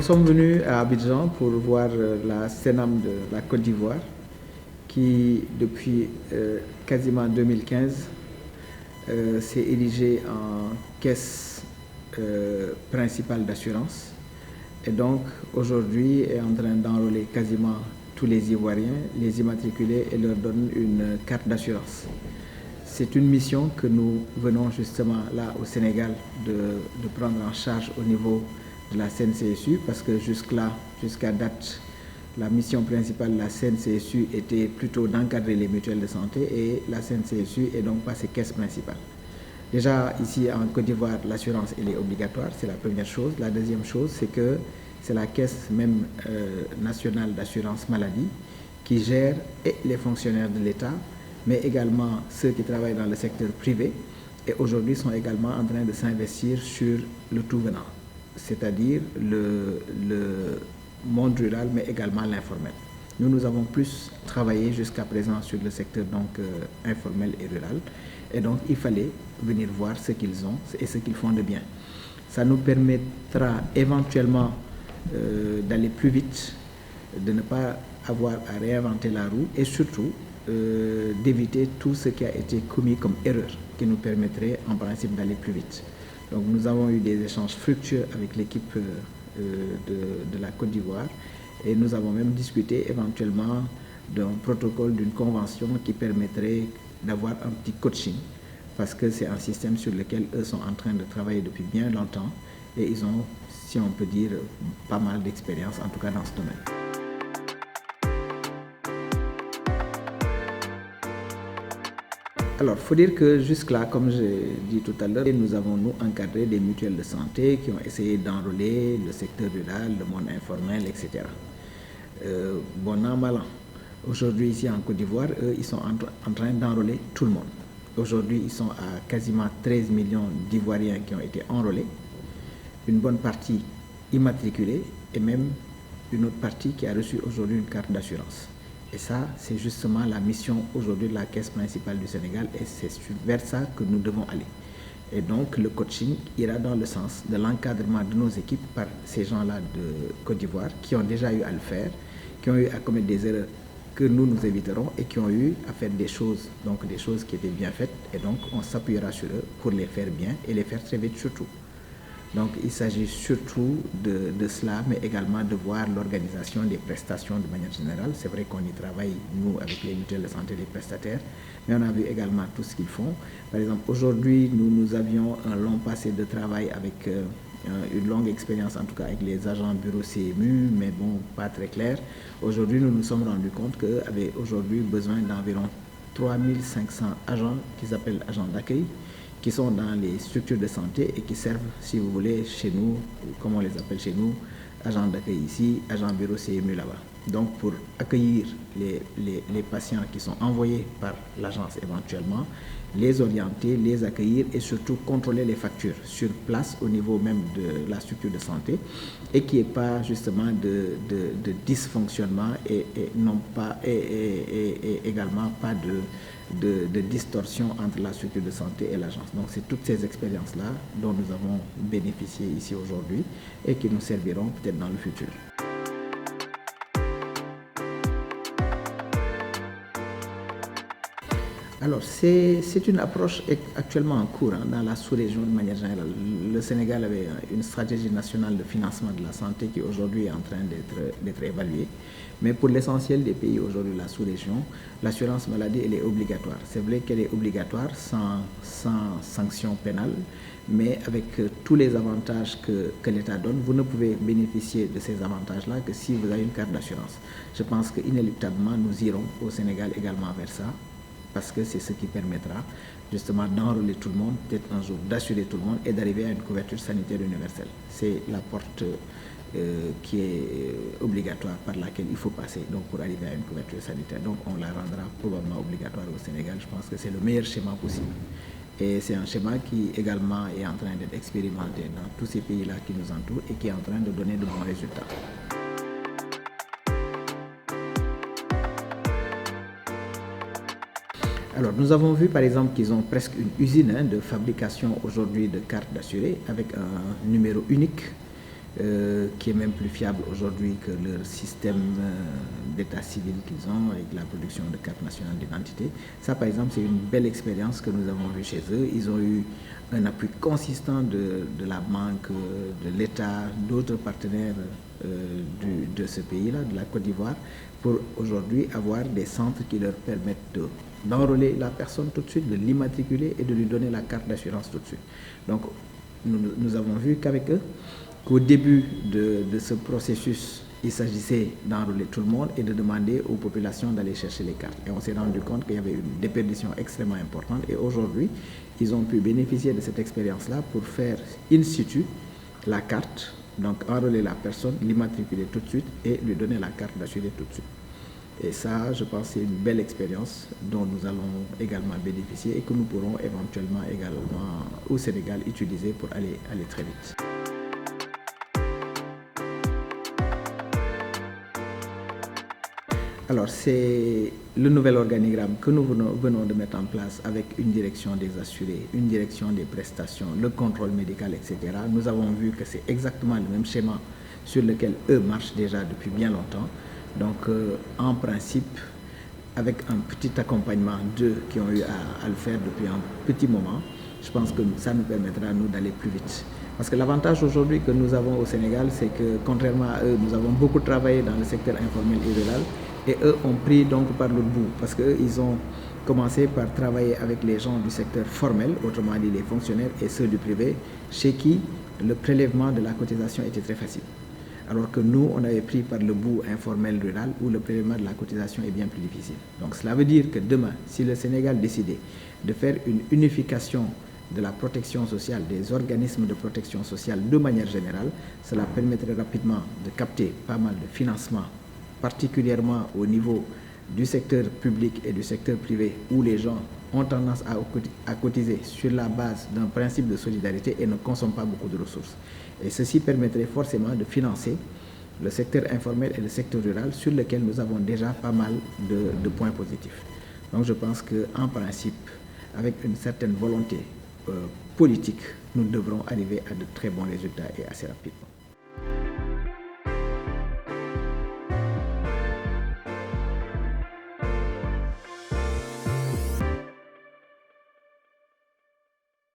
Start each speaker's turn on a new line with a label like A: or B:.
A: sommes venus à Abidjan pour voir la Sénam de la Côte d'Ivoire qui, depuis quasiment 2015, s'est érigée en caisse principale d'assurance et donc aujourd'hui est en train d'enrôler quasiment tous les Ivoiriens, les immatriculer et leur donner une carte d'assurance. C'est une mission que nous venons justement là au Sénégal de prendre en charge au niveau de la CNCSU parce que jusqu'à date, la mission principale de la CNCSU était plutôt d'encadrer les mutuelles de santé et la CNCSU est donc pas ses caisses principales. Déjà ici en Côte d'Ivoire, l'assurance elle est obligatoire, c'est la première chose. La deuxième chose, c'est que c'est la caisse même nationale d'assurance maladie qui gère et les fonctionnaires de l'État, mais également ceux qui travaillent dans le secteur privé et aujourd'hui sont également en train de s'investir sur le tout venant, c'est-à-dire le monde rural, mais également l'informel. Nous avons plus travaillé jusqu'à présent sur le secteur donc, informel et rural. Et donc, il fallait venir voir ce qu'ils ont et ce qu'ils font de bien. Ça nous permettra éventuellement d'aller plus vite, de ne pas avoir à réinventer la roue et surtout d'éviter tout ce qui a été commis comme erreur qui nous permettrait en principe d'aller plus vite. Donc, nous avons eu des échanges fructueux avec l'équipe de la Côte d'Ivoire et nous avons même discuté éventuellement d'un protocole, d'une convention qui permettrait d'avoir un petit coaching parce que c'est un système sur lequel eux sont en train de travailler depuis bien longtemps et ils ont, si on peut dire, pas mal d'expérience en tout cas dans ce domaine. Alors, il faut dire que jusque-là, comme j'ai dit tout à l'heure, nous avons encadré des mutuelles de santé qui ont essayé d'enrôler le secteur rural, le monde informel, etc. Bon an, mal an. Aujourd'hui, ici en Côte d'Ivoire, eux, ils sont en train d'enrôler tout le monde. Aujourd'hui, ils sont à quasiment 13 millions d'Ivoiriens qui ont été enrôlés, une bonne partie immatriculée et même une autre partie qui a reçu aujourd'hui une carte d'assurance. Et ça, c'est justement la mission aujourd'hui de la caisse principale du Sénégal et c'est vers ça que nous devons aller. Et donc, le coaching ira dans le sens de l'encadrement de nos équipes par ces gens-là de Côte d'Ivoire qui ont déjà eu à le faire, qui ont eu à commettre des erreurs que nous éviterons et qui ont eu à faire des choses, donc des choses qui étaient bien faites. Et donc, on s'appuiera sur eux pour les faire bien et les faire très vite surtout. Donc, il s'agit surtout de cela, mais également de voir l'organisation des prestations de manière générale. C'est vrai qu'on y travaille, nous, avec les mutuelles de santé des prestataires, mais on a vu également tout ce qu'ils font. Par exemple, aujourd'hui, nous avions un long passé de travail avec une longue expérience, en tout cas avec les agents bureau CMU, mais bon, pas très clair. Aujourd'hui, nous nous sommes rendus compte qu'eux avaient aujourd'hui besoin d'environ 3500 agents qu'ils appellent agents d'accueil, qui sont dans les structures de santé et qui servent, si vous voulez, chez nous, comme on les appelle chez nous, agents d'accueil ici, agents bureau CMU là-bas. Donc pour accueillir les patients qui sont envoyés par l'agence éventuellement, les orienter, les accueillir et surtout contrôler les factures sur place au niveau même de la structure de santé et qu'il n'y ait pas justement de dysfonctionnement et également pas de distorsion entre la structure de santé et l'agence. Donc c'est toutes ces expériences-là dont nous avons bénéficié ici aujourd'hui et qui nous serviront peut-être dans le futur. Alors, c'est une approche actuellement en cours dans la sous-région de manière générale. Le Sénégal avait une stratégie nationale de financement de la santé qui aujourd'hui est en train d'être évaluée. Mais pour l'essentiel des pays aujourd'hui de la sous-région, l'assurance maladie, elle est obligatoire. C'est vrai qu'elle est obligatoire sans sanction pénale, mais avec tous les avantages que l'État donne, vous ne pouvez bénéficier de ces avantages-là que si vous avez une carte d'assurance. Je pense qu'inéluctablement, nous irons au Sénégal également vers ça, parce que c'est ce qui permettra justement d'enrôler tout le monde, peut-être un jour d'assurer tout le monde et d'arriver à une couverture sanitaire universelle. C'est la porte qui est obligatoire par laquelle il faut passer donc pour arriver à une couverture sanitaire. Donc on la rendra probablement obligatoire au Sénégal. Je pense que c'est le meilleur schéma possible. Et c'est un schéma qui également est en train d'être expérimenté dans tous ces pays-là qui nous entourent et qui est en train de donner de bons résultats. Alors, nous avons vu par exemple qu'ils ont presque une usine de fabrication aujourd'hui de cartes d'assurés avec un numéro unique qui est même plus fiable aujourd'hui que leur système d'état civil qu'ils ont avec la production de carte nationale d'identité. Ça, par exemple, c'est une belle expérience que nous avons vue chez eux. Ils ont eu un appui consistant de la banque, de l'État, d'autres partenaires de ce pays-là, de la Côte d'Ivoire, pour aujourd'hui avoir des centres qui leur permettent d'enrôler la personne tout de suite, de l'immatriculer et de lui donner la carte d'assurance tout de suite. Donc, nous avons vu qu'avec eux, qu'au début de ce processus, il s'agissait d'enrôler tout le monde et de demander aux populations d'aller chercher les cartes. Et on s'est rendu compte qu'il y avait une déperdition extrêmement importante. Et aujourd'hui, ils ont pu bénéficier de cette expérience-là pour faire in situ la carte, donc enrôler la personne, l'immatriculer tout de suite et lui donner la carte d'assuré tout de suite. Et ça, je pense, c'est une belle expérience dont nous allons également bénéficier et que nous pourrons éventuellement également au Sénégal utiliser pour aller très vite. Alors, c'est le nouvel organigramme que nous venons de mettre en place avec une direction des assurés, une direction des prestations, le contrôle médical, etc. Nous avons vu que c'est exactement le même schéma sur lequel eux marchent déjà depuis bien longtemps. Donc, en principe, avec un petit accompagnement d'eux qui ont eu à le faire depuis un petit moment, je pense que ça nous permettra, nous, d'aller plus vite. Parce que l'avantage aujourd'hui que nous avons au Sénégal, c'est que, contrairement à eux, nous avons beaucoup travaillé dans le secteur informel et rural, et eux ont pris donc par le bout, parce qu'eux, ils ont commencé par travailler avec les gens du secteur formel, autrement dit les fonctionnaires et ceux du privé, chez qui le prélèvement de la cotisation était très facile. Alors que nous, on avait pris par le bout informel rural où le prélèvement de la cotisation est bien plus difficile. Donc cela veut dire que demain, si le Sénégal décidait de faire une unification de la protection sociale, des organismes de protection sociale de manière générale, cela permettrait rapidement de capter pas mal de financements, particulièrement au niveau du secteur public et du secteur privé, où les gens ont tendance à cotiser sur la base d'un principe de solidarité et ne consomment pas beaucoup de ressources. Et ceci permettrait forcément de financer le secteur informel et le secteur rural, sur lequel nous avons déjà pas mal de points positifs. Donc je pense qu'en principe, avec une certaine volonté politique, nous devrons arriver à de très bons résultats et assez rapidement.